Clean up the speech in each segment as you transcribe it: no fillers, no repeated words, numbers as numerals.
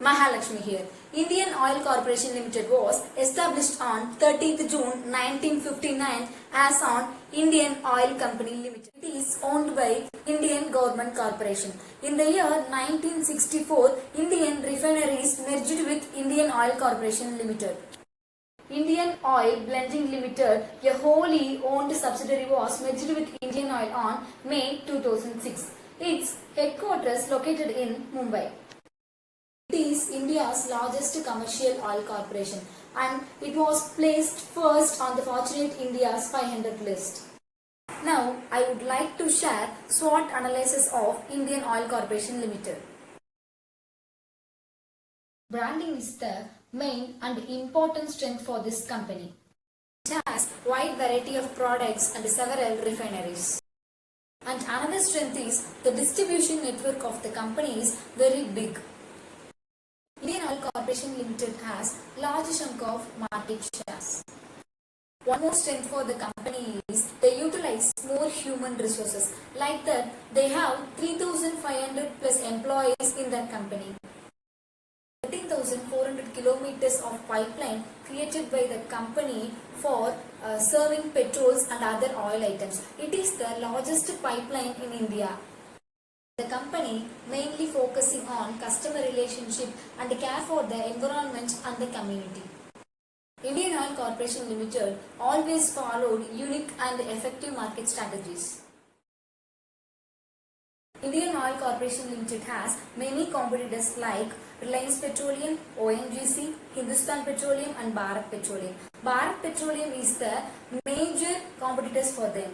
Mahalakshmi here. Indian Oil Corporation Limited was established on 30th June 1959 as on Indian Oil Company Limited. It is owned by Indian Government Corporation. In the year 1964, Indian Refineries merged with Indian Oil Corporation Limited. Indian Oil Blending Limited, a wholly owned subsidiary, was merged with Indian Oil on May 2006. Its headquarters located in Mumbai. It is India's largest commercial oil corporation and it was placed first on the Fortune India's 500 list. Now, I would like to share SWOT analysis of Indian Oil Corporation Limited. Branding is the main and important strength for this company. It has a wide variety of products and several refineries. And another strength is the distribution network of the company is very big. Indian Oil Corporation Limited has large chunk of market shares. One more strength for the company is they utilize more human resources. Like that, they have 3,500 plus employees in their company. 13,400 kilometers of pipeline created by the company for serving petrols and other oil items. It is the largest pipeline in India. The company mainly focusing on customer relationship and care for the environment and the community. Indian Oil Corporation Limited always followed unique and effective market strategies. Indian Oil Corporation Limited has many competitors like Reliance Petroleum, ONGC, Hindustan Petroleum and Bharat Petroleum. Bharat Petroleum is the major competitors for them.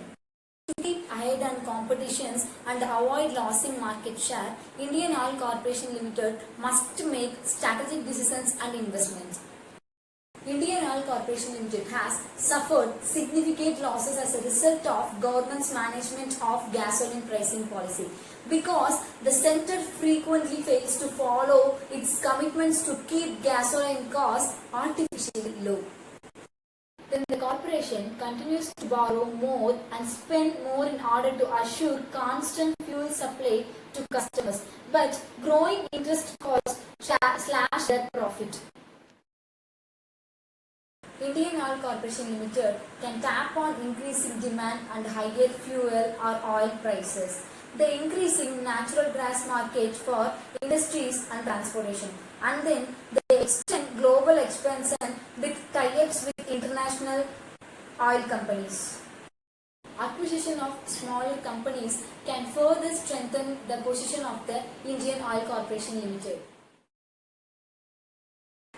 To keep ahead on competitions and avoid losing market share, Indian Oil Corporation Limited must make strategic decisions and investments. Indian Oil Corporation Limited has suffered significant losses as a result of government's management of gasoline pricing policy because the center frequently fails to follow its commitments to keep gasoline costs artificially low. Then the corporation continues to borrow more and spend more in order to assure constant fuel supply to customers, but growing interest costs slash their profit. Indian Oil Corporation Limited can tap on increasing demand and higher fuel or oil prices, the increasing natural gas market for industries and transportation, and then they extend global expansion with tie-ups with international oil companies. Acquisition of smaller companies can further strengthen the position of the Indian Oil Corporation Limited.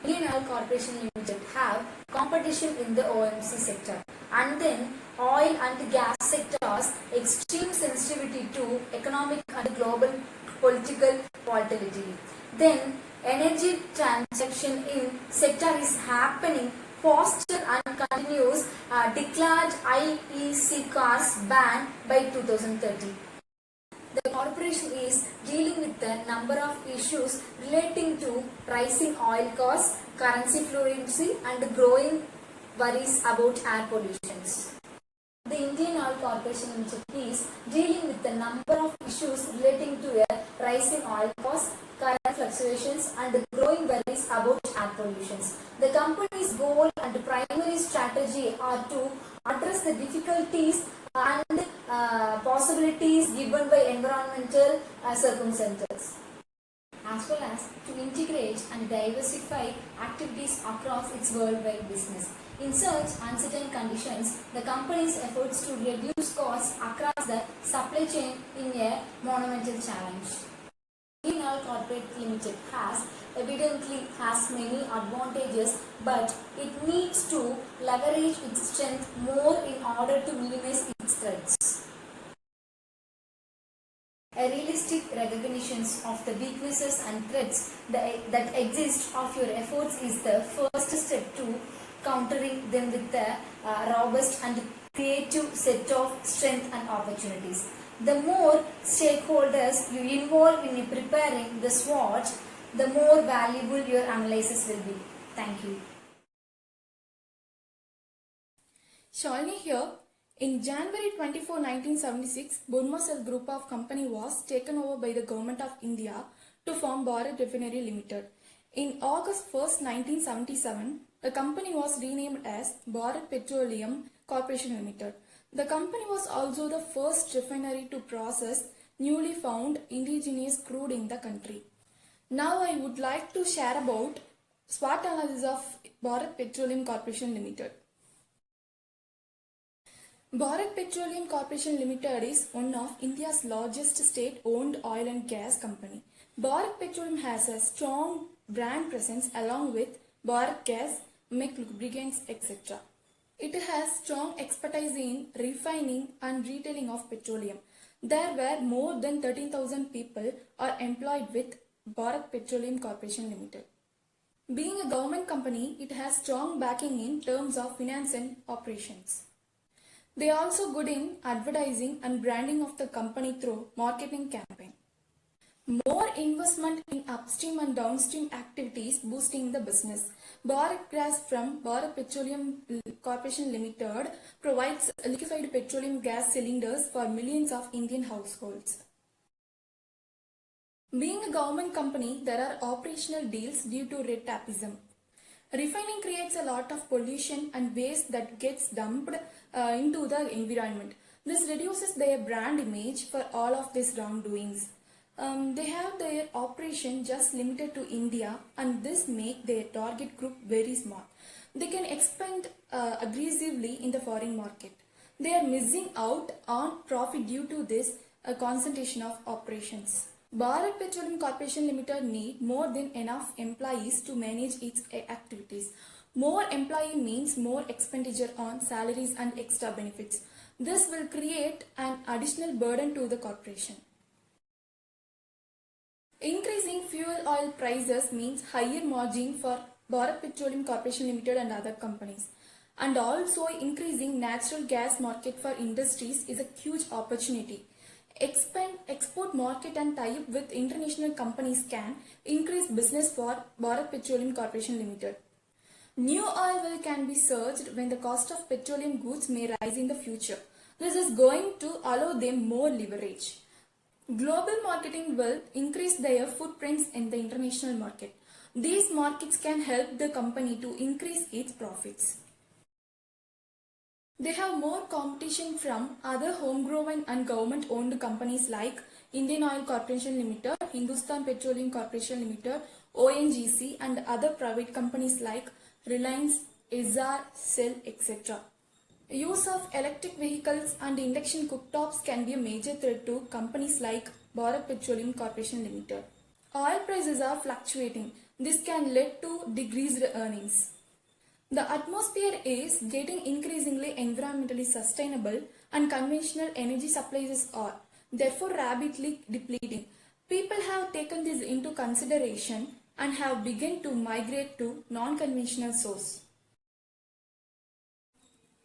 Indian Oil Corporation Limited have competition in the OMC sector and then oil and gas sectors extreme sensitivity to economic and global political volatility. Then energy transaction in sector is happening faster and continues declared IEC cars ban by 2030. The corporation is dealing with the number of issues relating to rising oil costs, currency fluency and growing worries about air pollutions. The Indian Oil Corporation Limited is dealing with the number of issues relating to a rising oil costs, current fluctuations and growing worries about air pollutions. The company's goal and primary strategy are to address the difficulties and possibilities given by environmental circumstances, as well as to integrate and diversify activities across its worldwide business. In such uncertain conditions, the company's efforts to reduce costs across the supply chain in a monumental challenge. Indian Oil Corporation Limited evidently has many advantages, but it needs to leverage its strength more in order to minimize its threats. A realistic recognition of the weaknesses and threats that exist of your efforts is the first step to countering them with a robust and creative set of strengths and opportunities. The more stakeholders you involve in preparing the SWOT, the more valuable your analysis will be. Thank you. Shalini here. In January 24, 1976, Burma Cell Group of Company was taken over by the Government of India to form Bharat Refinery Limited. In August 1st, 1977, the company was renamed as Bharat Petroleum Corporation Limited. The company was also the first refinery to process newly found indigenous crude in the country. Now I would like to share about SWOT analysis of Bharat Petroleum Corporation Limited. Bharat Petroleum Corporation Limited is one of India's largest state-owned oil and gas company. Bharat Petroleum has a strong brand presence along with Bharat Gas, MEC lubricants, etc. It has strong expertise in refining and retailing of petroleum. There were more than 13,000 people are employed with Bharat Petroleum Corporation Limited. Being a government company, it has strong backing in terms of finance and operations. They are also good in advertising and branding of the company through marketing campaign. More investment in upstream and downstream activities boosting the business. Bharat Gas from Bharat Petroleum Corporation Limited provides liquefied petroleum gas cylinders for millions of Indian households. Being a government company, there are operational deals due to red tapeism. Refining creates a lot of pollution and waste that gets dumped into the environment. This reduces their brand image for all of these wrongdoings. They have their operation just limited to India, and this makes their target group very small. They can expand aggressively in the foreign market. They are missing out on profit due to this concentration of operations. Bharat Petroleum Corporation Limited need more than enough employees to manage its activities. More employee means more expenditure on salaries and extra benefits. This will create an additional burden to the corporation. Increasing fuel oil prices means higher margin for Bharat Petroleum Corporation Limited and other companies. And also increasing natural gas market for industries is a huge opportunity. Expand export market and tie up with international companies can increase business for Bharat Petroleum Corporation Limited. New oil well can be surged when the cost of petroleum goods may rise in the future. This is going to allow them more leverage. Global marketing will increase their footprints in the international market. These markets can help the company to increase its profits. They have more competition from other homegrown and government-owned companies like Indian Oil Corporation Limited, Hindustan Petroleum Corporation Limited, ONGC, and other private companies like Reliance, Essar, Shell, etc. Use of electric vehicles and induction cooktops can be a major threat to companies like Bharat Petroleum Corporation Limited. Oil prices are fluctuating. This can lead to decreased earnings. The atmosphere is getting increasingly environmentally sustainable and conventional energy supplies are therefore rapidly depleting. People have taken this into consideration and have begun to migrate to non-conventional sources.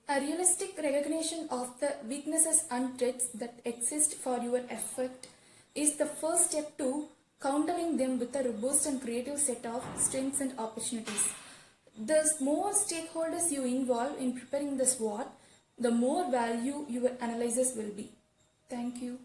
A realistic recognition of the weaknesses and threats that exist for your effort is the first step to countering them with a robust and creative set of strengths and opportunities. The more stakeholders you involve in preparing the SWOT, the more value your analysis will be. Thank you.